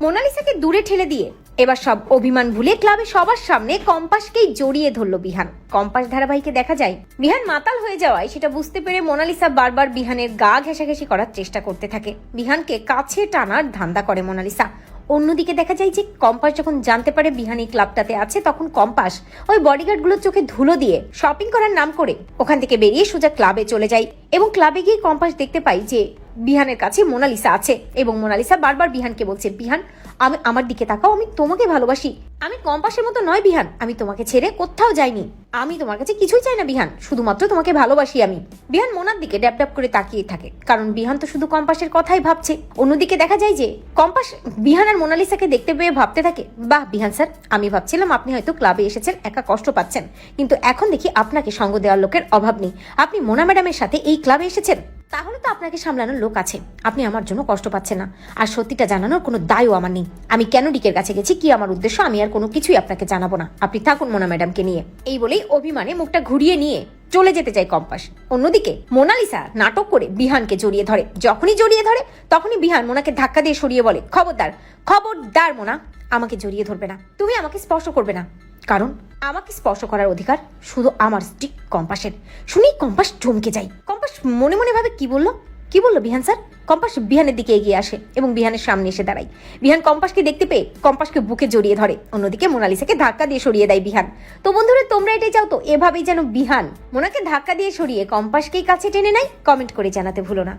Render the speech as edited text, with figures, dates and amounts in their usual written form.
মোনালিসাকে দূরে ঠেলে দিয়ে এবার সব অভিমান ভুলে ক্লাবে সবার সামনে কম্পাসকেই জড়িয়ে ধরলো বিহান। কম্পাস ধারাবাহিকে দেখা যায় বিহান মাতাল হয়ে যাওয়ায় সেটা বুঝতে পেরে মোনালিসা বারবার বিহানের গা ঘেঁষাঘেঁষি করার চেষ্টা করতে থাকে। বিহানকে কাছে টানার ধান্দা করে মোনালিসা। অন্যদিকে দেখা যায় যে কম্পাস যখন জানতে পারে বিহান এই ক্লাবটাতে আছে, তখন কম্পাস ওই বডিগার্ডগুলোর চোখে ধুলো দিয়ে শপিং করার নাম করে ওখান থেকে বেরিয়ে সোজা ক্লাবে চলে যায়। এবং ক্লাবে গিয়ে কম্পাস দেখতে পাই যে বিহানের কাছে মোনালিসা আছে এবং মোনালিসা বারবার বিহানকে বলছে, বিহান আমি আমার দিকে তাকাও, আমি তোমাকে ভালোবাসি, আমি কম্পাসের মতো নয় বিহান, আমি তোমাকে ছেড়ে কোথাও যাইনি, আমি তোমার কাছে কিছুই চাই না বিহান, শুধুমাত্র তোমাকে ভালোবাসি আমি। বিহান মোনার দিকে ড্যাপ ড্যাপ করে তাকিয়ে থাকে, কারণ বিহান তো শুধু কম্পাসের কথাই ভাবছে। অন্যদিকে দেখা যায় যে কম্পাস বিহান আর মোনালিসাকে দেখতে পেয়ে ভাবতে থাকে, বাহ বিহান স্যার, আমি ভাবছিলাম আপনি হয়তো ক্লাবে এসেছেন, একা কষ্ট পাচ্ছেন, কিন্তু এখন দেখি আপনাকে সঙ্গ দেওয়ার লোকের অভাব নেই, আপনি মোনা ম্যাডামের সাথে এই ক্লাবে এসেছেন, তাহলে তো আপনাকে সামলানোর লোক আছে, আপনি আমার জন্য কষ্ট পাচ্ছেন না। আর সত্যিটা জানানোর কোনো দায়ও আমার নেই, আমি কেন ডিকের কাছে গেছি, কি আমার উদ্দেশ্য, আমি আর কোনো কিছুই আপনাকে জানাবো না, আপনি থাকুন মোনা ম্যাডামকে নিয়ে। এই বলেই অভিমানে মুখটা ঘুরিয়ে নিয়ে চলে যেতে চায় কম্পাস। অন্যদিকে মোনালিসা নাটক করে বিহানকে জড়িয়ে ধরে, যখনই জড়িয়ে ধরে তখনই বিহান মোনাকে ধাক্কা দিয়ে সরিয়ে বলে, খবরদার খবরদার মোনা, আমাকে জড়িয়ে ধরবে না, তুমি আমাকে স্পর্শ করবে না, কারণ আমাকে স্পর্শ করার অধিকার শুধু আমার স্ত্রী কম্পাসের। শুনি কম্পাস চমকে যায়। কম্পাস মনে মনে ভাবে, কি বললো বিহান স্যার? কম্পাস বিহানের দিকে এগিয়ে আসে এবং বিহানের সামনে এসে দাঁড়ায়। বিহান কম্পাসকে দেখতে পেয়ে কম্পাসকে বুকে জড়িয়ে ধরে, অন্যদিকে মোনালিসাকে ধাক্কা দিয়ে সরিয়ে দেয় বিহান। তো বন্ধুরা, তোমরা এটাই চাও তো এভাবেই যেন বিহান মোনাকে ধাক্কা দিয়ে সরিয়ে কম্পাসকেই কাছে টেনে নেয়? কমেন্ট করে জানাতে ভুলো না।